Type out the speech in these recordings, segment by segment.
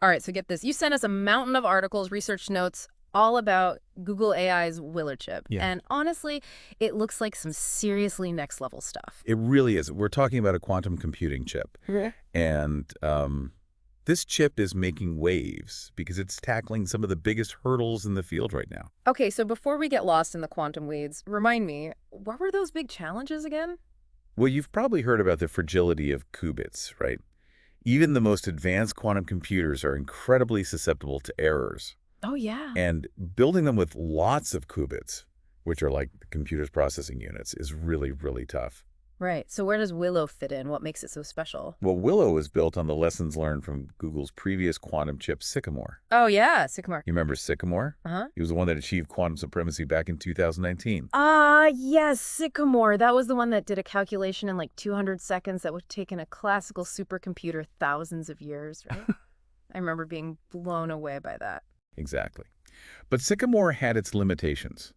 All right, so get this. You sent us a mountain of articles, research notes, all about Google AI's Willow chip. Yeah. And honestly, it looks like some seriously next level stuff. It really is. We're talking about a quantum computing chip. Yeah. And this chip is making waves because it's tackling some of the biggest hurdles in the field right now. Okay, so before we get lost in the quantum weeds, remind me, what were those big challenges again? Well, you've probably heard about the fragility of qubits, right? Even the most advanced quantum computers are incredibly susceptible to errors. Oh, yeah. And building them with lots of qubits, which are like the computer's processing units, is really, really tough. Right. So where does Willow fit in? What makes it so special? Well, Willow was built on the lessons learned from Google's previous quantum chip, Sycamore. Oh, yeah, Sycamore. You remember Sycamore? Uh-huh. He was the one that achieved quantum supremacy back in 2019. Ah, yes, Sycamore. That was the one that did a calculation in like 200 seconds that would have taken a classical supercomputer thousands of years, right? I remember being blown away by that. Exactly. But Sycamore had its limitations,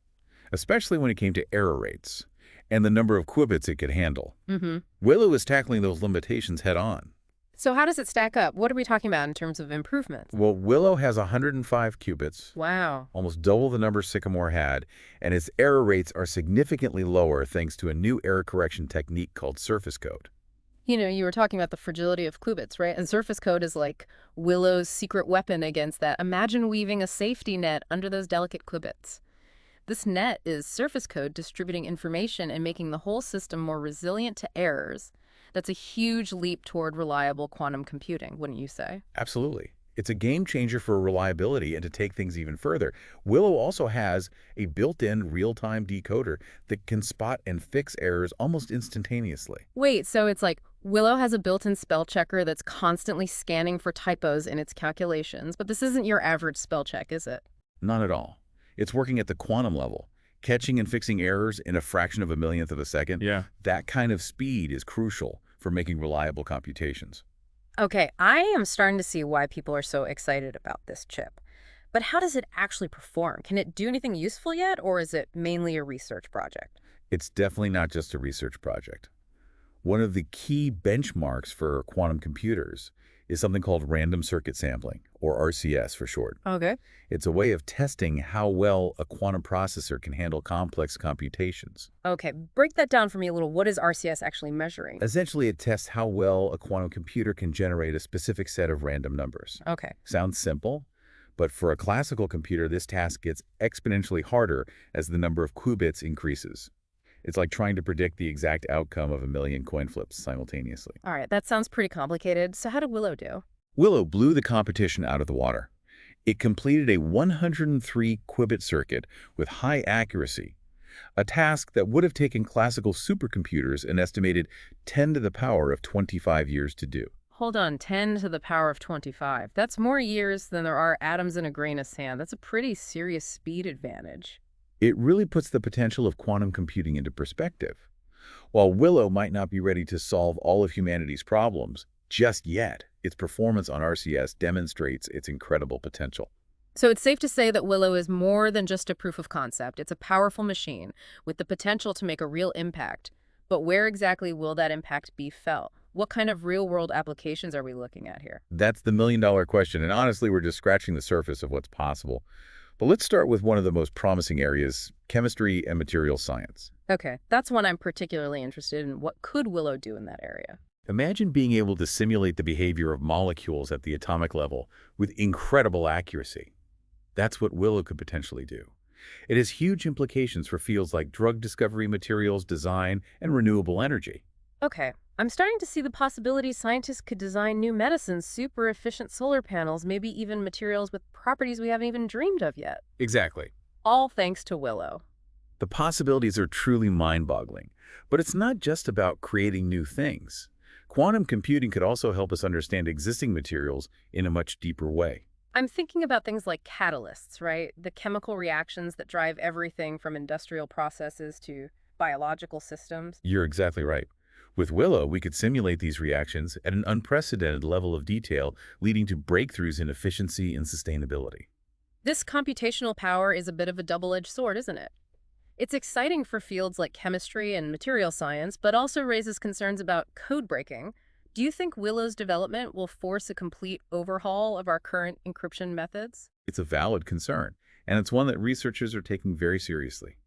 especially when it came to error rates and the number of qubits it could handle. Mm-hmm. Willow is tackling those limitations head on. So how does it stack up? What are we talking about in terms of improvements? Well, Willow has 105 qubits, Wow. almost double the number Sycamore had, and its error rates are significantly lower thanks to a new error correction technique called surface code. You know, you were talking about the fragility of qubits, right? And surface code is like Willow's secret weapon against that. Imagine weaving a safety net under those delicate qubits. This net is surface code distributing information and making the whole system more resilient to errors. That's a huge leap toward reliable quantum computing, wouldn't you say? Absolutely. It's a game changer for reliability, and to take things even further, Willow also has a built-in real-time decoder that can spot and fix errors almost instantaneously. Wait, so it's like Willow has a built-in spell checker that's constantly scanning for typos in its calculations, but this isn't your average spell check, is it? Not at all. It's working at the quantum level, catching and fixing errors in a fraction of a millionth of a second. Yeah. That kind of speed is crucial for making reliable computations. Okay, I am starting to see why people are so excited about this chip. But how does it actually perform? Can it do anything useful yet, or is it mainly a research project? It's definitely not just a research project. One of the key benchmarks for quantum computers is something called random circuit sampling, or RCS for short. Okay. It's a way of testing how well a quantum processor can handle complex computations. Okay, break that down for me a little. What is RCS actually measuring? Essentially, it tests how well a quantum computer can generate a specific set of random numbers. Okay. Sounds simple, but for a classical computer, this task gets exponentially harder as the number of qubits increases. It's like trying to predict the exact outcome of a million coin flips simultaneously. All right, that sounds pretty complicated. So how did Willow do? Willow blew the competition out of the water. It completed a 103-qubit circuit with high accuracy, a task that would have taken classical supercomputers an estimated 10 to the power of 25 years to do. Hold on, 10 to the power of 25. That's more years than there are atoms in a grain of sand. That's a pretty serious speed advantage. It really puts the potential of quantum computing into perspective. While Willow might not be ready to solve all of humanity's problems just yet, its performance on RCS demonstrates its incredible potential. So it's safe to say that Willow is more than just a proof of concept. It's a powerful machine with the potential to make a real impact. But where exactly will that impact be felt? What kind of real-world applications are we looking at here? That's the million-dollar question, and honestly, we're just scratching the surface of what's possible. But let's start with one of the most promising areas, chemistry and material science. Okay, that's one I'm particularly interested in. What could Willow do in that area? Imagine being able to simulate the behavior of molecules at the atomic level with incredible accuracy. That's what Willow could potentially do. It has huge implications for fields like drug discovery, materials design, and renewable energy. Okay, I'm starting to see the possibility scientists could design new medicines, super efficient solar panels, maybe even materials with properties we haven't even dreamed of yet. Exactly. All thanks to Willow. The possibilities are truly mind-boggling. But it's not just about creating new things. Quantum computing could also help us understand existing materials in a much deeper way. I'm thinking about things like catalysts, right? The chemical reactions that drive everything from industrial processes to biological systems. You're exactly right. With Willow, we could simulate these reactions at an unprecedented level of detail, leading to breakthroughs in efficiency and sustainability. This computational power is a bit of a double-edged sword, isn't it? It's exciting for fields like chemistry and material science, but also raises concerns about code breaking, Do you think Willow's development will force a complete overhaul of our current encryption methods? It's a valid concern, and it's one that researchers are taking very seriously.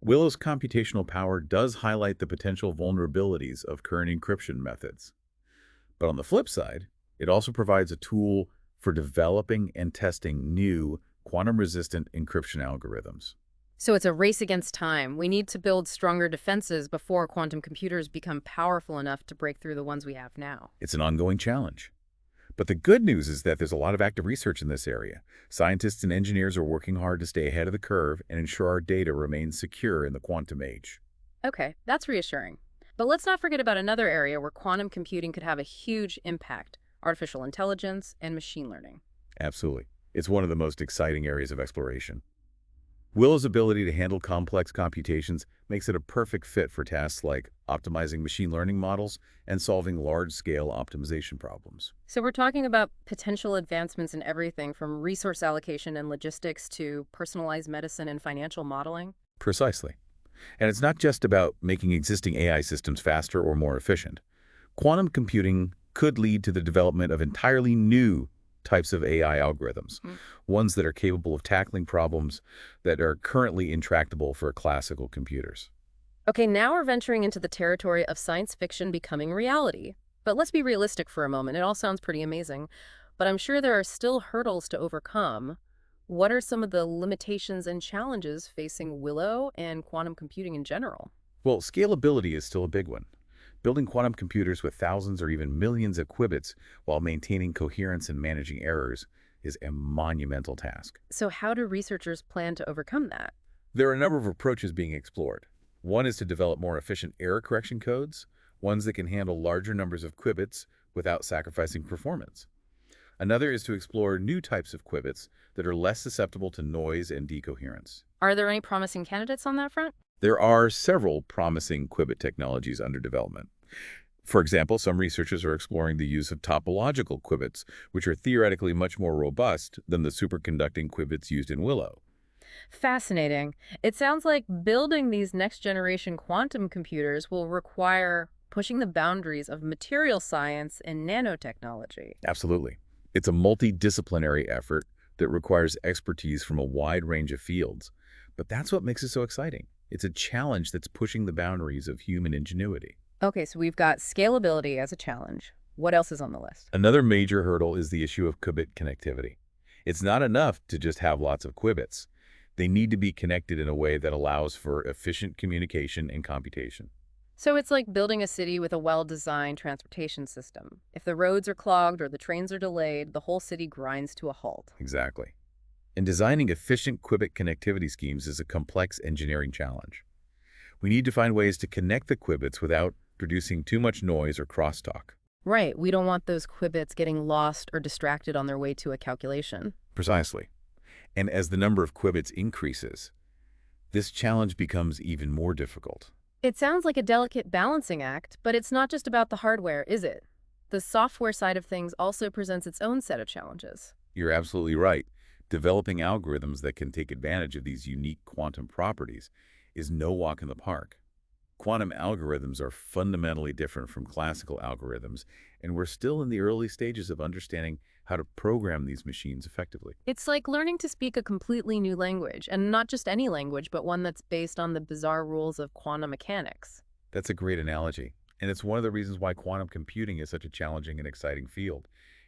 Willow's computational power does highlight the potential vulnerabilities of current encryption methods. But on the flip side, it also provides a tool for developing and testing new quantum-resistant encryption algorithms. So it's a race against time. We need to build stronger defenses before quantum computers become powerful enough to break through the ones we have now. It's an ongoing challenge. But the good news is that there's a lot of active research in this area. Scientists and engineers are working hard to stay ahead of the curve and ensure our data remains secure in the quantum age. Okay, that's reassuring. But let's not forget about another area where quantum computing could have a huge impact: artificial intelligence and machine learning. Absolutely. It's one of the most exciting areas of exploration. Willow's ability to handle complex computations makes it a perfect fit for tasks like optimizing machine learning models and solving large-scale optimization problems. So we're talking about potential advancements in everything from resource allocation and logistics to personalized medicine and financial modeling. Precisely. And it's not just about making existing AI systems faster or more efficient. Quantum computing could lead to the development of entirely new types of AI algorithms, ones that are capable of tackling problems that are currently intractable for classical computers. Okay, now we're venturing into the territory of science fiction becoming reality. But let's be realistic for a moment. It all sounds pretty amazing, but I'm sure there are still hurdles to overcome. What are some of the limitations and challenges facing Willow and quantum computing in general? Well, scalability is still a big one. Building quantum computers with thousands or even millions of qubits while maintaining coherence and managing errors is a monumental task. So how do researchers plan to overcome that? There are a number of approaches being explored. One is to develop more efficient error correction codes, ones that can handle larger numbers of qubits without sacrificing performance. Another is to explore new types of qubits that are less susceptible to noise and decoherence. Are there any promising candidates on that front? There are several promising qubit technologies under development. For example, some researchers are exploring the use of topological qubits, which are theoretically much more robust than the superconducting qubits used in Willow. Fascinating. It sounds like building these next-generation quantum computers will require pushing the boundaries of material science and nanotechnology. Absolutely. It's a multidisciplinary effort that requires expertise from a wide range of fields. But that's what makes it so exciting. It's a challenge that's pushing the boundaries of human ingenuity. Okay, so we've got scalability as a challenge. What else is on the list? Another major hurdle is the issue of qubit connectivity. It's not enough to just have lots of qubits. They need to be connected in a way that allows for efficient communication and computation. So it's like building a city with a well-designed transportation system. If the roads are clogged or the trains are delayed, the whole city grinds to a halt. Exactly. And designing efficient qubit connectivity schemes is a complex engineering challenge. We need to find ways to connect the qubits without producing too much noise or crosstalk. Right, we don't want those qubits getting lost or distracted on their way to a calculation. Precisely. And as the number of qubits increases, this challenge becomes even more difficult. It sounds like a delicate balancing act, but it's not just about the hardware, is it? The software side of things also presents its own set of challenges. You're absolutely right. Developing algorithms that can take advantage of these unique quantum properties is no walk in the park. Quantum algorithms are fundamentally different from classical algorithms, and we're still in the early stages of understanding how to program these machines effectively. It's like learning to speak a completely new language, and not just any language, but one that's based on the bizarre rules of quantum mechanics. That's a great analogy, and it's one of the reasons why quantum computing is such a challenging and exciting field.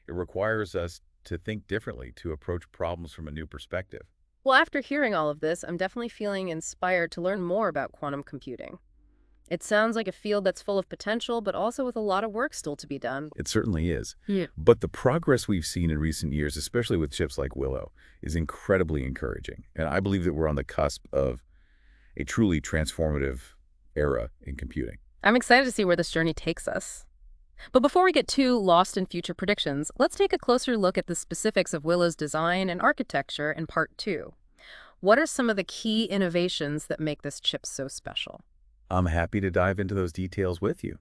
It requires us to think differently, to approach problems from a new perspective. Well, after hearing all of this, I'm definitely feeling inspired to learn more about quantum computing. It sounds like a field that's full of potential, but also with a lot of work still to be done. It certainly is. Yeah. But the progress we've seen in recent years, especially with chips like Willow, is incredibly encouraging. And I believe that we're on the cusp of a truly transformative era in computing. I'm excited to see where this journey takes us. But before we get too lost in future predictions, let's take a closer look at the specifics of Willow's design and architecture in part 2. What are some of the key innovations that make this chip so special? I'm happy to dive into those details with you.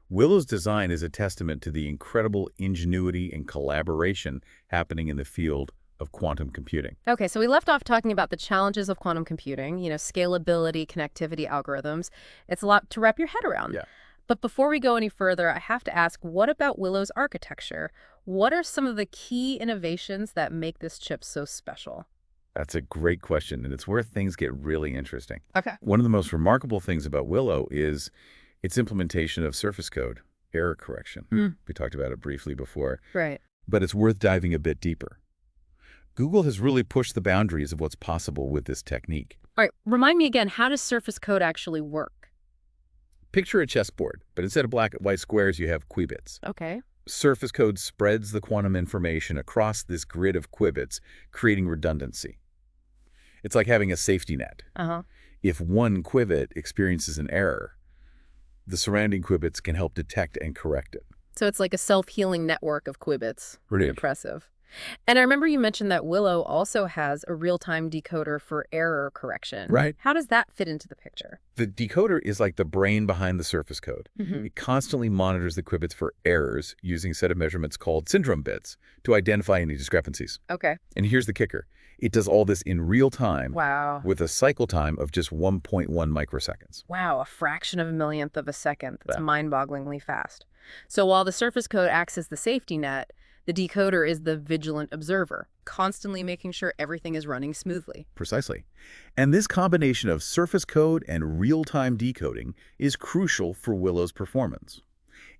Willow's design is a testament to the incredible ingenuity and collaboration happening in the field of quantum computing. Okay, so we left off talking about the challenges of quantum computing, scalability, connectivity, algorithms. It's a lot to wrap your head around. Yeah. But before we go any further, I have to ask, what about Willow's architecture? What are some of the key innovations that make this chip so special? That's a great question, and it's where things get really interesting. Okay. One of the most remarkable things about Willow is its implementation of surface code, error correction. Mm, We talked about it briefly before, right. but it's worth diving a bit deeper. Google has really pushed the boundaries of what's possible with this technique. All right, remind me again, how does surface code actually work? Picture a chessboard, but instead of black and white squares, you have qubits. Okay. Surface code spreads the quantum information across this grid of qubits, creating redundancy. It's like having a safety net. Uh-huh. If one qubit experiences an error, the surrounding qubits can help detect and correct it. So it's like a self-healing network of qubits. Pretty Pretty impressive. And I remember you mentioned that Willow also has a real-time decoder for error correction. Right. How does that fit into the picture? The decoder is like the brain behind the surface code. Mm-hmm. It constantly monitors the qubits for errors using a set of measurements called syndrome bits to identify any discrepancies. Okay. And here's the kicker. It does all this in real time Wow. with a cycle time of just 1.1 microseconds. Wow, a fraction of a millionth of a second. That's Yeah. mind-bogglingly fast. So while the surface code acts as the safety net, the decoder is the vigilant observer, constantly making sure everything is running smoothly. Precisely. And this combination of surface code and real-time decoding is crucial for Willow's performance.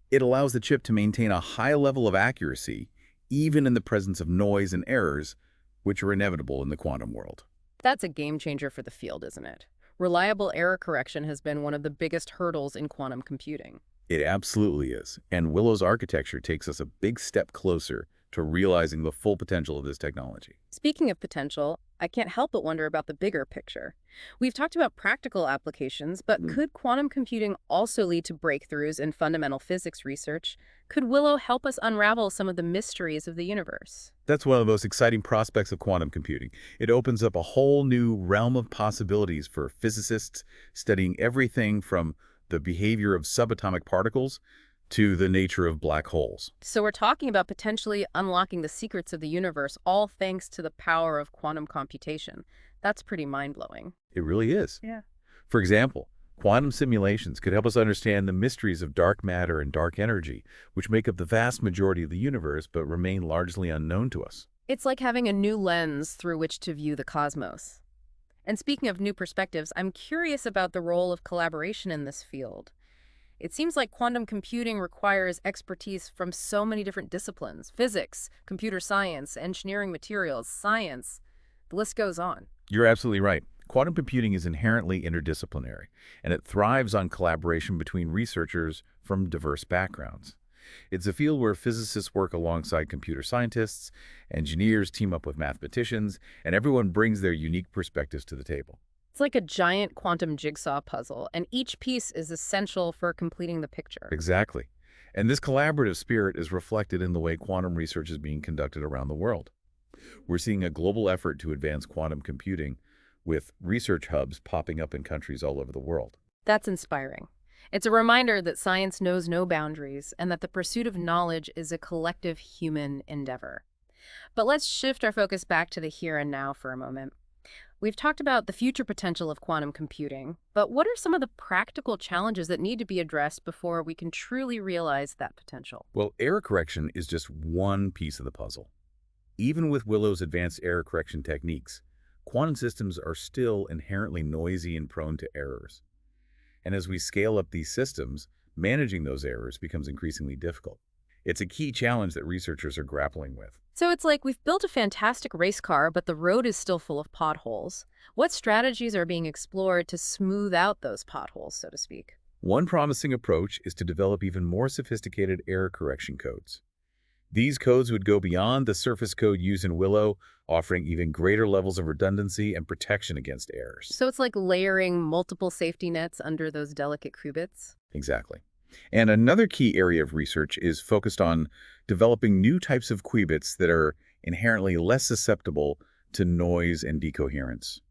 It allows the chip to maintain a high level of accuracy, even in the presence of noise and errors, which are inevitable in the quantum world. That's a game changer for the field, isn't it? Reliable error correction has been one of the biggest hurdles in quantum computing. It absolutely is. And Willow's architecture takes us a big step closer to realizing the full potential of this technology. Speaking of potential, I can't help but wonder about the bigger picture. We've talked about practical applications, but could quantum computing also lead to breakthroughs in fundamental physics research? Could Willow help us unravel some of the mysteries of the universe? That's one of the most exciting prospects of quantum computing. It opens up a whole new realm of possibilities for physicists studying everything from the behavior of subatomic particles to the nature of black holes. So we're talking about potentially unlocking the secrets of the universe, all thanks to the power of quantum computation. That's pretty mind-blowing. It really is. Yeah. For example, quantum simulations could help us understand the mysteries of dark matter and dark energy, which make up the vast majority of the universe but remain largely unknown to us. It's like having a new lens through which to view the cosmos. And speaking of new perspectives, I'm curious about the role of collaboration in this field. It seems like quantum computing requires expertise from so many different disciplines: physics, computer science, engineering materials, science. The list goes on. You're absolutely right. Quantum computing is inherently interdisciplinary, and it thrives on collaboration between researchers from diverse backgrounds. It's a field where physicists work alongside computer scientists, engineers team up with mathematicians, and everyone brings their unique perspectives to the table. It's like a giant quantum jigsaw puzzle, and each piece is essential for completing the picture. Exactly. And this collaborative spirit is reflected in the way quantum research is being conducted around the world. We're seeing a global effort to advance quantum computing, with research hubs popping up in countries all over the world. That's inspiring. It's a reminder that science knows no boundaries and that the pursuit of knowledge is a collective human endeavor. But let's shift our focus back to the here and now for a moment. We've talked about the future potential of quantum computing, but what are some of the practical challenges that need to be addressed before we can truly realize that potential? Well, error correction is just one piece of the puzzle. Even with Willow's advanced error correction techniques, quantum systems are still inherently noisy and prone to errors. And as we scale up these systems, managing those errors becomes increasingly difficult. It's a key challenge that researchers are grappling with. So it's like we've built a fantastic race car, but the road is still full of potholes. What strategies are being explored to smooth out those potholes, so to speak? One promising approach is to develop even more sophisticated error correction codes. These codes would go beyond the surface code used in Willow, offering even greater levels of redundancy and protection against errors. So it's like layering multiple safety nets under those delicate qubits? Exactly. And another key area of research is focused on developing new types of qubits that are inherently less susceptible to noise and decoherence.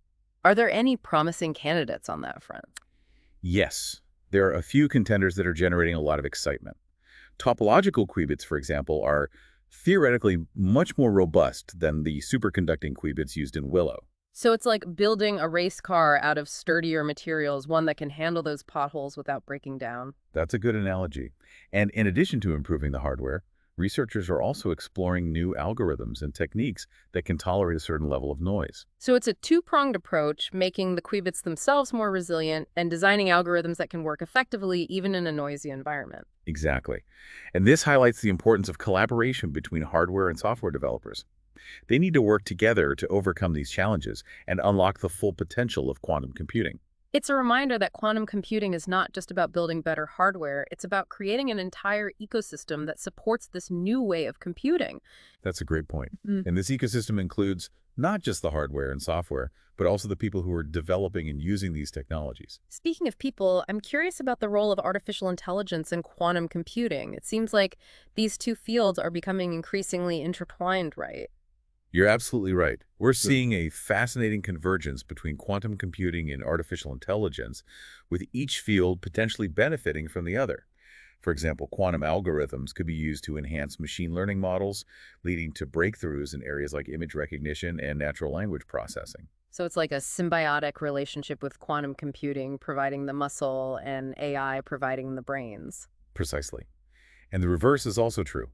Are there any promising candidates on that front? Yes, there are a few contenders that are generating a lot of excitement. Topological qubits, for example, are theoretically much more robust than the superconducting qubits used in Willow. So it's like building a race car out of sturdier materials, one that can handle those potholes without breaking down. That's a good analogy. And in addition to improving the hardware, researchers are also exploring new algorithms and techniques that can tolerate a certain level of noise. So it's a two-pronged approach, making the qubits themselves more resilient and designing algorithms that can work effectively even in a noisy environment. Exactly. And this highlights the importance of collaboration between hardware and software developers. They need to work together to overcome these challenges and unlock the full potential of quantum computing. It's a reminder that quantum computing is not just about building better hardware, it's about creating an entire ecosystem that supports this new way of computing. That's a great point. Mm. And this ecosystem includes not just the hardware and software, but also the people who are developing and using these technologies. Speaking of people, I'm curious about the role of artificial intelligence in quantum computing. It seems like these two fields are becoming increasingly intertwined, right? You're absolutely right. We're seeing a fascinating convergence between quantum computing and artificial intelligence, with each field potentially benefiting from the other. For example, quantum algorithms could be used to enhance machine learning models, leading to breakthroughs in areas like image recognition and natural language processing. So it's like a symbiotic relationship with quantum computing providing the muscle and AI providing the brains. Precisely. And the reverse is also true.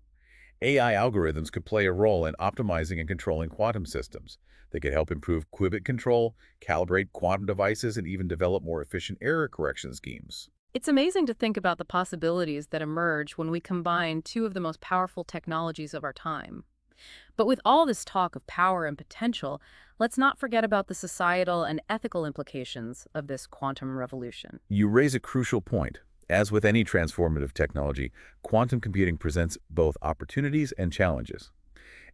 AI algorithms could play a role in optimizing and controlling quantum systems. They could help improve qubit control, calibrate quantum devices, and even develop more efficient error correction schemes. It's amazing to think about the possibilities that emerge when we combine two of the most powerful technologies of our time. But with all this talk of power and potential, let's not forget about the societal and ethical implications of this quantum revolution. You raise a crucial point. As with any transformative technology, quantum computing presents both opportunities and challenges.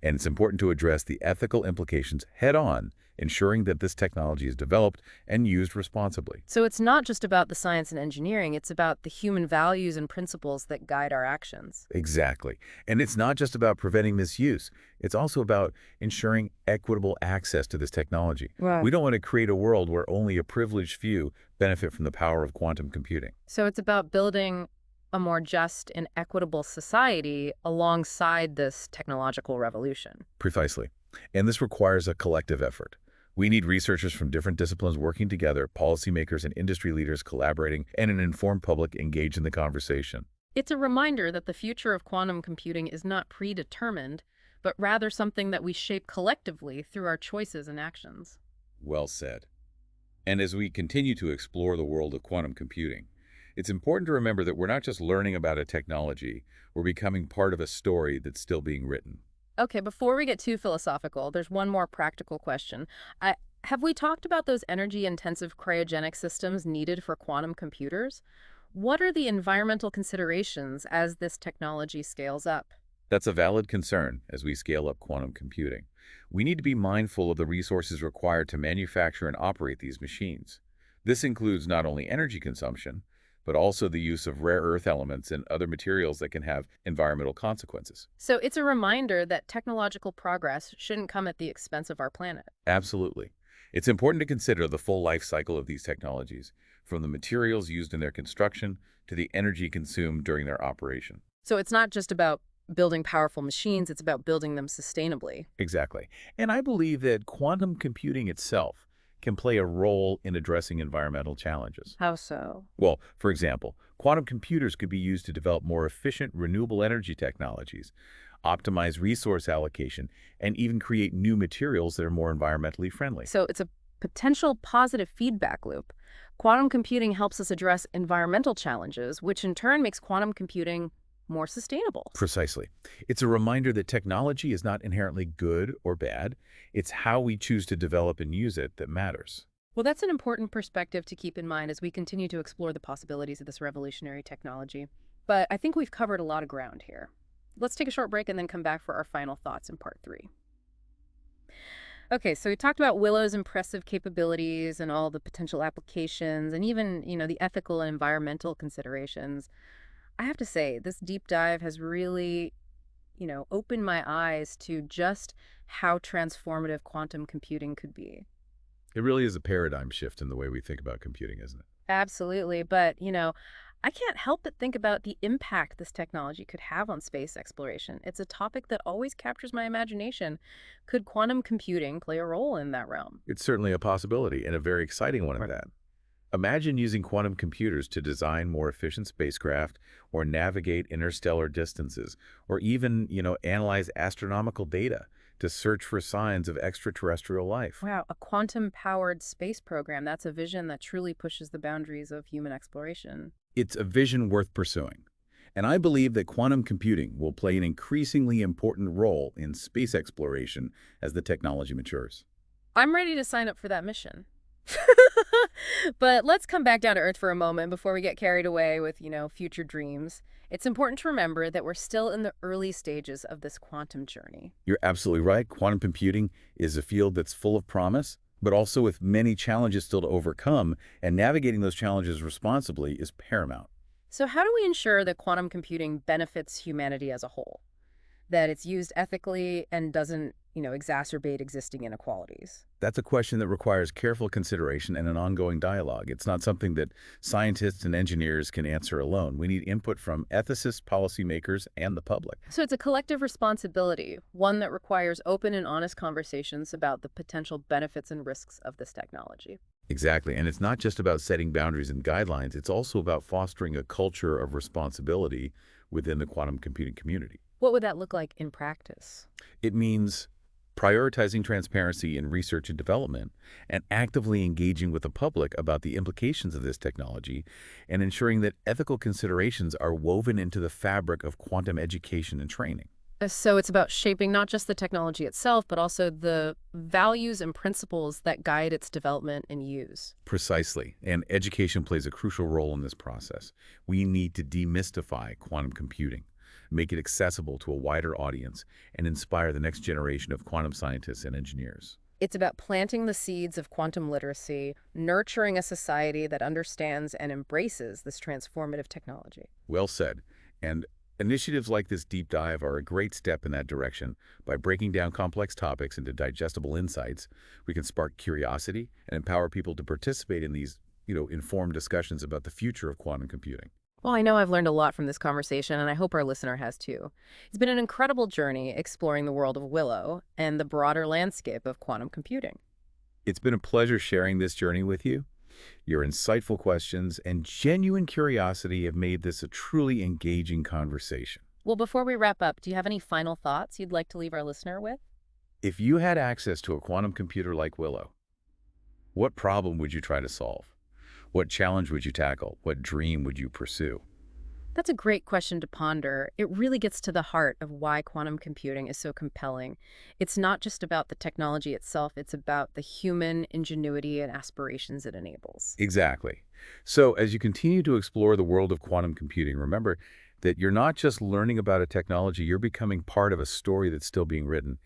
And it's important to address the ethical implications head-on, ensuring that this technology is developed and used responsibly. So it's not just about the science and engineering, it's about the human values and principles that guide our actions. Exactly. And it's not just about preventing misuse. It's also about ensuring equitable access to this technology. Right. We don't want to create a world where only a privileged few benefit from the power of quantum computing. So it's about building a more just and equitable society alongside this technological revolution. Precisely. And this requires a collective effort. We need researchers from different disciplines working together, policymakers and industry leaders collaborating, and an informed public engaged in the conversation. It's a reminder that the future of quantum computing is not predetermined, but rather something that we shape collectively through our choices and actions. Well said. And as we continue to explore the world of quantum computing, it's important to remember that we're not just learning about a technology, we're becoming part of a story that's still being written. Okay, before we get too philosophical, there's one more practical question. Have we talked about those energy-intensive cryogenic systems needed for quantum computers? What are the environmental considerations as this technology scales up? That's a valid concern as we scale up quantum computing. We need to be mindful of the resources required to manufacture and operate these machines. This includes not only energy consumption, but also the use of rare earth elements and other materials that can have environmental consequences. So it's a reminder that technological progress shouldn't come at the expense of our planet. Absolutely. It's important to consider the full life cycle of these technologies, from the materials used in their construction to the energy consumed during their operation. So it's not just about building powerful machines, it's about building them sustainably. Exactly. And I believe that quantum computing itself can play a role in addressing environmental challenges. How so? Well, for example, quantum computers could be used to develop more efficient renewable energy technologies, optimize resource allocation, and even create new materials that are more environmentally friendly. So it's a potential positive feedback loop. Quantum computing helps us address environmental challenges, which in turn makes quantum computing more sustainable. Precisely. It's a reminder that technology is not inherently good or bad. It's how we choose to develop and use it that matters. Well, that's an important perspective to keep in mind as we continue to explore the possibilities of this revolutionary technology. But I think we've covered a lot of ground here. Let's take a short break and then come back for our final thoughts in part 3. Okay, so we talked about Willow's impressive capabilities and all the potential applications and even, the ethical and environmental considerations. I have to say, this deep dive has really, opened my eyes to just how transformative quantum computing could be. It really is a paradigm shift in the way we think about computing, isn't it? Absolutely. But, I can't help but think about the impact this technology could have on space exploration. It's a topic that always captures my imagination. Could quantum computing play a role in that realm? It's certainly a possibility, and a very exciting one at Right. that. Imagine using quantum computers to design more efficient spacecraft or navigate interstellar distances, or even, analyze astronomical data to search for signs of extraterrestrial life. Wow, a quantum powered space program. That's a vision that truly pushes the boundaries of human exploration. It's a vision worth pursuing. And I believe that quantum computing will play an increasingly important role in space exploration as the technology matures. I'm ready to sign up for that mission. But let's come back down to earth for a moment before we get carried away with, future dreams. It's important to remember that we're still in the early stages of this quantum journey. You're absolutely right. Quantum computing is a field that's full of promise, but also with many challenges still to overcome, and navigating those challenges responsibly is paramount. So, how do we ensure that quantum computing benefits humanity as a whole? That it's used ethically and doesn't, exacerbate existing inequalities? That's a question that requires careful consideration and an ongoing dialogue. It's not something that scientists and engineers can answer alone. We need input from ethicists, policymakers, and the public. So, it's a collective responsibility, one that requires open and honest conversations about the potential benefits and risks of this technology. Exactly. And it's not just about setting boundaries and guidelines. It's also about fostering a culture of responsibility within the quantum computing community. What would that look like in practice? It means prioritizing transparency in research and development, and actively engaging with the public about the implications of this technology, and ensuring that ethical considerations are woven into the fabric of quantum education and training. So it's about shaping not just the technology itself, but also the values and principles that guide its development and use. Precisely. And education plays a crucial role in this process. We need to demystify quantum computing, make it accessible to a wider audience, and inspire the next generation of quantum scientists and engineers. It's about planting the seeds of quantum literacy, nurturing a society that understands and embraces this transformative technology. Well said. And initiatives like this deep dive are a great step in that direction. By breaking down complex topics into digestible insights, we can spark curiosity and empower people to participate in these, informed discussions about the future of quantum computing. Well, I know I've learned a lot from this conversation, and I hope our listener has too. It's been an incredible journey exploring the world of Willow and the broader landscape of quantum computing. It's been a pleasure sharing this journey with you. Your insightful questions and genuine curiosity have made this a truly engaging conversation. Well, before we wrap up, do you have any final thoughts you'd like to leave our listener with? If you had access to a quantum computer like Willow, what problem would you try to solve? What challenge would you tackle? What dream would you pursue? That's a great question to ponder. It really gets to the heart of why quantum computing is so compelling. It's not just about the technology itself, it's about the human ingenuity and aspirations it enables. Exactly. So as you continue to explore the world of quantum computing, remember that you're not just learning about a technology, you're becoming part of a story that's still being written.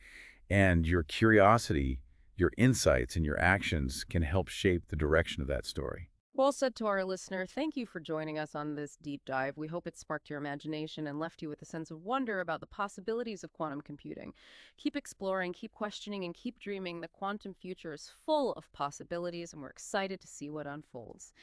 And your curiosity, your insights, and your actions can help shape the direction of that story. Well said to our listener. Thank you for joining us on this deep dive. We hope it sparked your imagination and left you with a sense of wonder about the possibilities of quantum computing. Keep exploring, keep questioning, and keep dreaming. The quantum future is full of possibilities, and we're excited to see what unfolds.